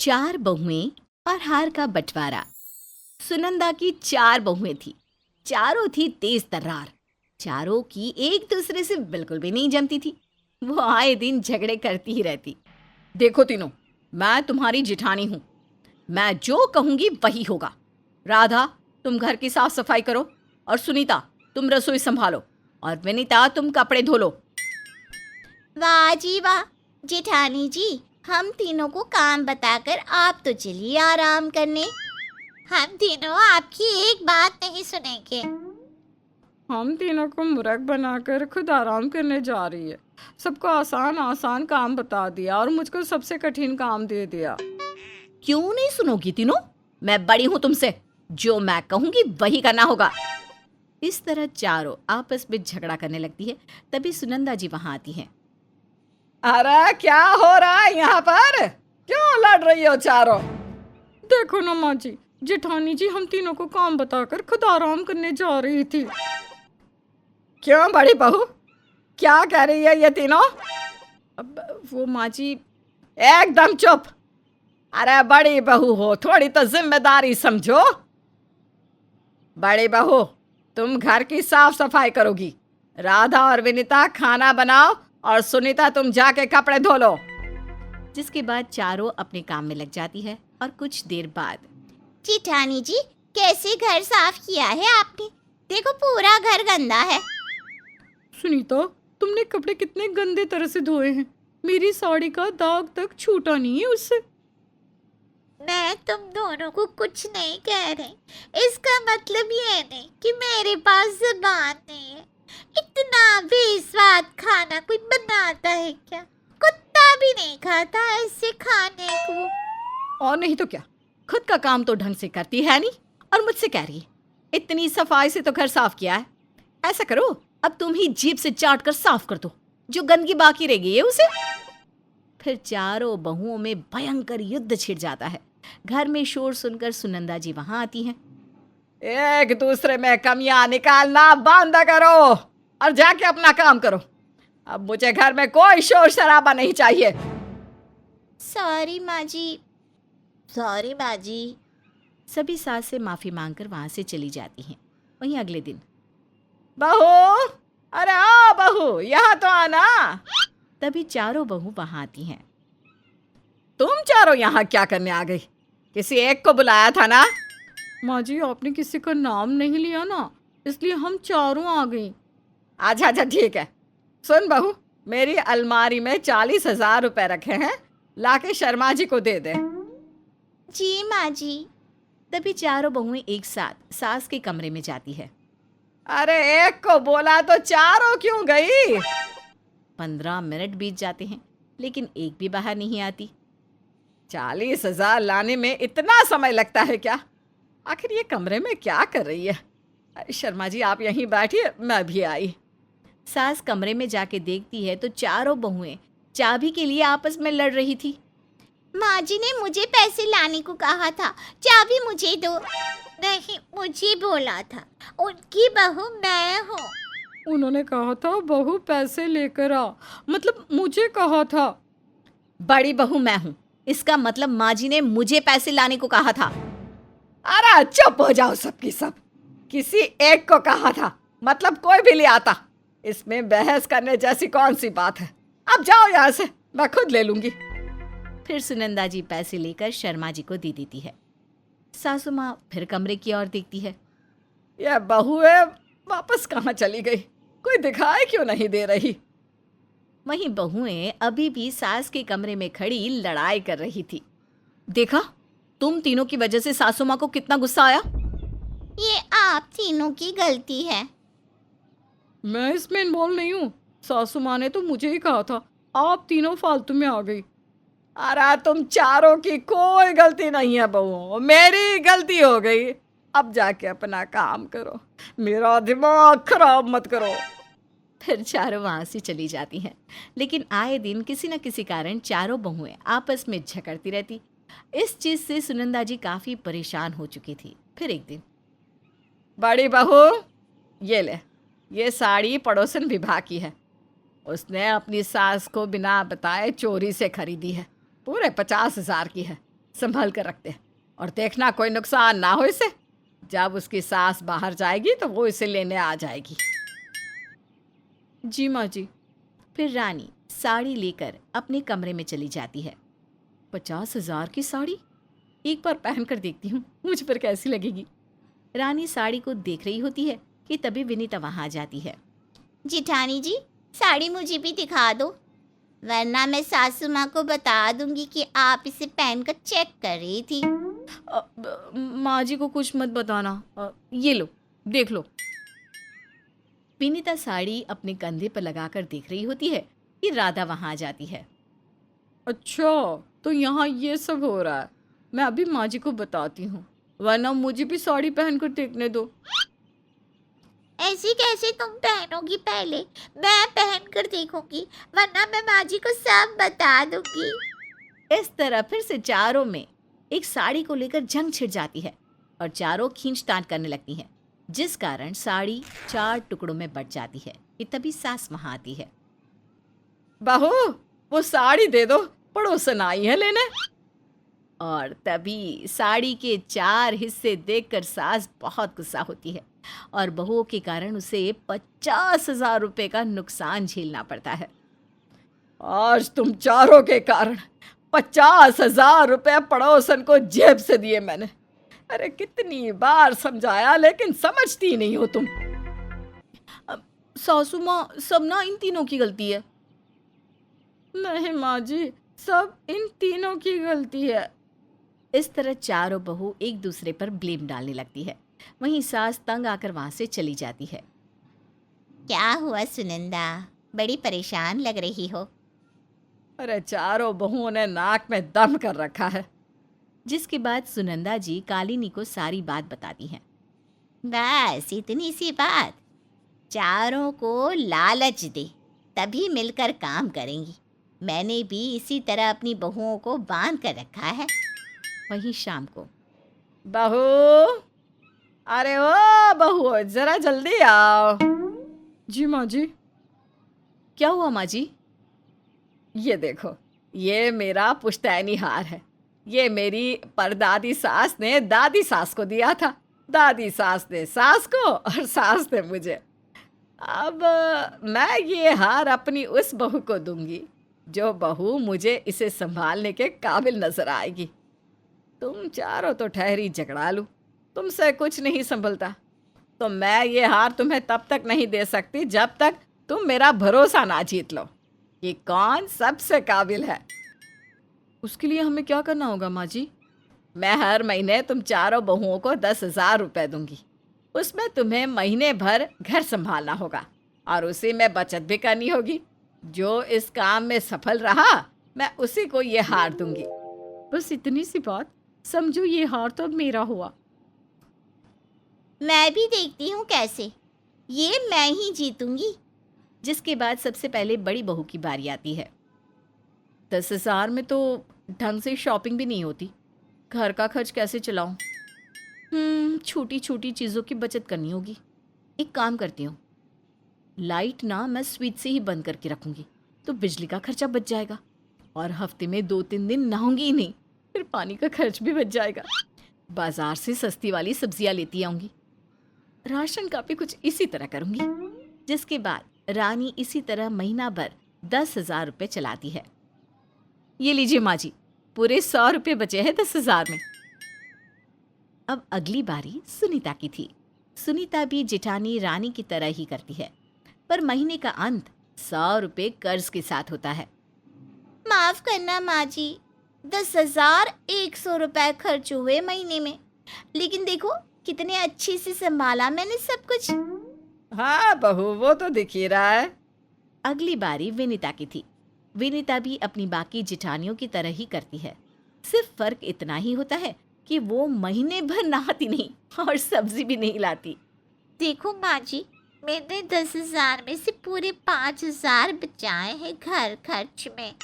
चार बहुएं और हार का बंटवारा। सुनंदा की चार बहुएं थी। चारों थी तेज तर्रार। चारों की एक दूसरे से बिल्कुल भी नहीं जमती थी। वो आए दिन झगड़े करती ही रहती। देखो तीनों, मैं तुम्हारी जिठानी हूँ। मैं जो कहूंगी वही होगा। राधा, तुम घर की साफ सफाई करो, और सुनीता, तुम रसोई संभालो, और विनीता, तुम कपड़े धो लो। वाह जी वाह जेठानी जी, हम तीनों को काम बताकर आप तो चलिए आराम करने। हम तीनों आपकी एक बात नहीं सुनेंगे। हम तीनों को मूर्ख बनाकर खुद आराम करने जा रही है। सबको आसान आसान काम बता दिया और मुझको सबसे कठिन काम दे दिया। क्यों नहीं सुनोगी तीनों? मैं बड़ी हूं तुमसे। जो मैं कहूंगी वही करना होगा। इस तरह चारों आपस में झगड़ा करने लगती है। तभी सुनंदा जी वहां आती हैं। अरे क्या हो रहा है यहाँ पर? क्यों लड़ रही हो चारों? देखो ना माँ जी, जेठानी जी हम तीनों को काम बताकर खुद आराम करने जा रही थी। क्यों बड़ी बहू, क्या कह रही है ये तीनों? वो माँ जी, एकदम चुप। अरे बड़ी बहू हो, थोड़ी तो जिम्मेदारी समझो। बड़ी बहू, तुम घर की साफ सफाई करोगी। राधा और विनीता खाना बनाओ, और सुनीता तुम जाके कपड़े धो लो। जिसके बाद चारों अपने काम में लग जाती है। और कुछ देर बाद जेठानी जी, कैसे घर साफ किया है आपने? देखो पूरा घर गंदा है। सुनीता, तुमने कपड़े कितने गंदे तरह से धोए हैं। मेरी साड़ी का दाग तक छूटा नहीं है उससे। मैं तुम दोनों को कुछ नहीं कह रही। इसका मतलब ये नहीं कि मेरे पास जुबान नहीं है। इतना बेस्वाद खाना कोई बनाता है क्या? कुत्ता भी नहीं खाता ऐसे खाने को। और नहीं तो क्या, खुद का काम तो ढंग से करती है नहीं, और मुझसे कह रही है इतनी सफाई से तो घर साफ किया है। ऐसा करो, अब तुम ही जीभ से चाट कर साफ कर दो जो गंदगी बाकी रह गई है उसे। फिर चारों बहुओं में भयंकर युद्ध छिड़ जाता है। घर में शोर सुनकर सुनंदा जी वहां आती हैं। एक दूसरे में कमियां निकालना बंद करो और जाके अपना काम करो। अब मुझे घर में कोई शोर शराबा नहीं चाहिए। सॉरी माँ जी, सॉरी माँ जी। सभी सास से माफी मांगकर वहां से चली जाती हैं। वहीं अगले दिन, बहू, अरे आओ बहू, यहाँ तो आना। तभी चारों बहू वहां आती हैं। तुम चारों यहाँ क्या करने आ गई? किसी एक को बुलाया था ना? माँ जी, आपने किसी का नाम नहीं लिया ना, इसलिए हम चारों आ गई। अच्छा अच्छा ठीक है। सुन बहू, मेरी अलमारी में 40,000 रुपए रखे हैं, लाके शर्मा जी को दे दे। जी माँ जी। तभी चारों बहुएं एक साथ सास के कमरे में जाती है। अरे एक को बोला तो चारों क्यों गई? 15 मिनट बीत जाते हैं, लेकिन एक भी बाहर नहीं आती। 40,000 लाने में इतना समय लगता है क्या? आखिर ये कमरे में क्या कर रही है? अरे शर्मा जी, आप यहीं बैठिए, मैं भी आई। सास कमरे में जाके देखती है तो चारों बहुएं चाबी के लिए आपस में लड़ रही थी। माँ जी ने मुझे पैसे लाने को कहा था, चाबी मुझे दो। नहीं, मुझे बोला था। उनकी बहू मैं हूँ। उन्होंने कहा था बहू पैसे लेकर आ, मतलब मुझे कहा था। बड़ी बहू मैं हूँ, इसका मतलब माँ जी ने मुझे पैसे लाने को कहा था। अरे चुप हो जाओ सबकी सब। किसी एक को कहा था, मतलब कोई भी ले आता। इसमें बहस करने जैसी कौन सी बात है? अब जाओ यहाँ से, मैं खुद ले लूंगी। फिर सुनंदा जी पैसे लेकर शर्मा जी को दे देती है। सासू माँ फिर कमरे की ओर देखती है। यह बहू है, वापस कहाँ चली गई? कोई दिखाई क्यों नहीं दे रही? वहीं बहुएं अभी भी सास के कमरे में खड़ी लड़ाई कर रही थी। देखा, तुम तीनों की वजह से सासू माँ को कितना गुस्सा आया। ये आप तीनों की गलती है। मैं इसमें इन्वॉल्व नहीं हूँ। सासू माँ ने तो मुझे ही कहा था, आप तीनों फालतू में आ गई। अरे तुम चारों की कोई गलती नहीं है बहू, मेरी गलती हो गई। अब जाके अपना काम करो, मेरा दिमाग खराब मत करो। फिर चारों वहां से चली जाती हैं। लेकिन आए दिन किसी न किसी कारण चारों बहुएं आपस में झगड़ती रहती। इस चीज से सुनंदा जी काफी परेशान हो चुकी थी। फिर एक दिन, बड़ी बहू, ये ले, ये साड़ी पड़ोसन विभा की है। उसने अपनी सास को बिना बताए चोरी से खरीदी है। पूरे 50,000 की है। संभाल कर रखते हैं और देखना कोई नुकसान ना हो इसे। जब उसकी सास बाहर जाएगी तो वो इसे लेने आ जाएगी। जी माँ जी। फिर रानी साड़ी लेकर अपने कमरे में चली जाती है। 50,000 की साड़ी, एक बार पहन कर देखती हूँ मुझ पर कैसी लगेगी। रानी साड़ी को देख रही होती है कि तभी विनीता वहां आ जाती है। जिठानी जी, साड़ी मुझे भी दिखा दो, वरना मैं सासू माँ को बता दूंगी कि आप इसे पहनकर चेक कर रही थी। माँ जी को कुछ मत बताना। ये लो, देख लो। विनीता साड़ी अपने कंधे पर लगाकर देख रही होती है कि राधा वहां आ जाती है। अच्छा, तो यहाँ ये सब हो रहा है। मैं अभी माँ जी को बताती हूँ, वरना मुझे भी साड़ी पहन कर देखने दो। ऐसी कैसे तुम पहनोगी? पहले मैं पहन कर देखूंगी, वरना मैं माँ जी को सब बता दूंगी। इस तरह फिर से चारों में एक साड़ी को लेकर जंग छिड़ जाती है और चारों खींचतान करने लगती हैं, जिस कारण साड़ी 4 टुकड़ों में बट जाती है कि तभी सास वहां आती है। बहू, वो साड़ी दे दो, पड़ोसन आई है लेने। और तभी साड़ी के 4 हिस्से देखकर सास बहुत गुस्सा होती है और बहुओं के कारण उसे 50,000 रुपए का नुकसान झेलना पड़ता है। आज तुम चारों के कारण 50,000 रुपए पड़ोसन को जेब से दिए मैंने। अरे कितनी बार समझाया, लेकिन समझती नहीं हो तुम। सासू माँ, सब ना इन तीनों की गलती है। नहीं माँ जी, सब इन तीनों की गलती है। इस तरह चारों बहू एक दूसरे पर ब्लेम डालने लगती है। वहीं सास तंग आकर वहां से चली जाती है। क्या हुआ सुनंदा, बड़ी परेशान लग रही हो? अरे चारों बहुओं ने नाक में दम कर रखा है। जिसके बाद सुनंदा जी कालिनी को सारी बात बताती हैं। बस इतनी सी बात? चारों को लालच दे, तभी मिलकर काम करेंगी। मैंने भी इसी तरह अपनी बहुओं को बांध कर रखा है। वहीं शाम को, बहू, अरे ओ बहू, जरा जल्दी आओ। जी माँ जी। क्या हुआ माँ जी? ये देखो, ये मेरा पुश्तैनी हार है। ये मेरी परदादी सास ने दादी सास को दिया था। दादी सास ने सास को और सास ने मुझे। अब मैं ये हार अपनी उस बहू को दूंगी जो बहू मुझे इसे संभालने के काबिल नजर आएगी। तुम चारों तो ठहरी झगड़ालू, तुमसे कुछ नहीं संभलता। तो मैं ये हार तुम्हें तब तक नहीं दे सकती जब तक तुम मेरा भरोसा ना जीत लो कि कौन सबसे काबिल है। उसके लिए हमें क्या करना होगा माँ जी? मैं हर महीने तुम चारों बहुओं को 10,000 रुपए दूंगी। उसमें तुम्हें महीने भर घर संभालना होगा और उसी में बचत भी करनी होगी। जो इस काम में सफल रहा, मैं उसी को ये हार दूंगी। बस इतनी सी बात। समझो ये हार तो अब मेरा हुआ। मैं भी देखती हूँ कैसे, ये मैं ही जीतूंगी। जिसके बाद सबसे पहले बड़ी बहू की बारी आती है। 10,000 में तो ढंग से शॉपिंग भी नहीं होती। घर का खर्च कैसे चलाऊं? छोटी छोटी चीज़ों की बचत करनी होगी। एक काम करती हूँ, लाइट ना मैं स्विच से ही बंद करके रखूँगी, तो बिजली का खर्चा बच जाएगा और हफ्ते में 2-3 दिन नहाऊंगी ही नहीं, फिर पानी का खर्च भी बच जाएगा। बाजार से सस्ती वाली सब्जियाँ लेती आऊँगी। राशन का भी कुछ इसी तरह करूँगी। जिसके बाद रानी इसी तरह महीना भर 10,000 रुपये चलाती है। ये लीजिए माँ जी, पूरे 100 रुपये बचे हैं 10,000 में। अब अगली बारी सुनीता की थी। सुनीता भी जेठानी रानी की तरह ही करती है, पर महीने का अंत 100 रुपये कर्ज के साथ होता है। माफ करना माँ जी, 10,100 रुपए खर्च हुए महीने में, लेकिन देखो कितने अच्छे से संभाला मैंने सब कुछ। हाँ बहू, वो तो दिख ही रहा है। अगली बारी विनीता की थी। विनीता भी अपनी बाकी जेठानियों की तरह ही करती है, सिर्फ फर्क इतना ही होता है कि वो महीने भर नहाती नहीं और सब्जी भी नहीं लाती। देखो माँ जी, मैंने 10,000 में से पूरे 5,000 बचाए हैं घर खर्च में।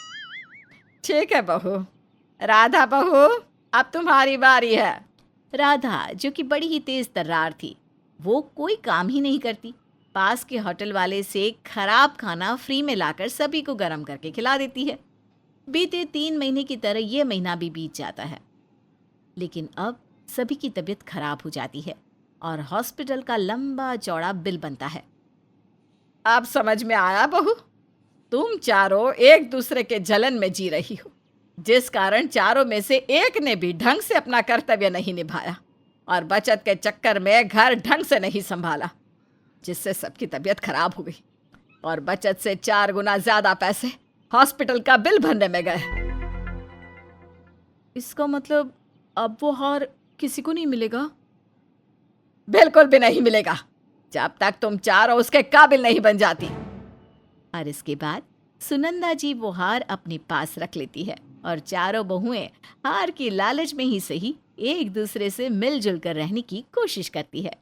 ठीक है बहू। राधा बहू, अब तुम्हारी बारी है। राधा, जो कि बड़ी ही तेज तर्रार थी, वो कोई काम ही नहीं करती। पास के होटल वाले से खराब खाना फ्री में लाकर सभी को गर्म करके खिला देती है। बीते 3 महीने की तरह ये महीना भी बीत जाता है। लेकिन अब सभी की तबीयत खराब हो जाती है और हॉस्पिटल का लंबा चौड़ा बिल बनता है। अब समझ में आया बहू, तुम चारों एक दूसरे के जलन में जी रही हो, जिस कारण चारों में से एक ने भी ढंग से अपना कर्तव्य नहीं निभाया और बचत के चक्कर में घर ढंग से नहीं संभाला, जिससे सबकी तबीयत खराब हो गई और बचत से 4 गुना ज्यादा पैसे हॉस्पिटल का बिल भरने में गए। इसका मतलब अब वो हार किसी को नहीं मिलेगा? बिल्कुल भी नहीं मिलेगा, जब तक तुम चारों उसके काबिल नहीं बन जाती। और इसके बाद सुनंदा जी वो हार अपने पास रख लेती है और चारों बहुएं हार की लालच में ही सही एक दूसरे से मिलजुल कर रहने की कोशिश करती है।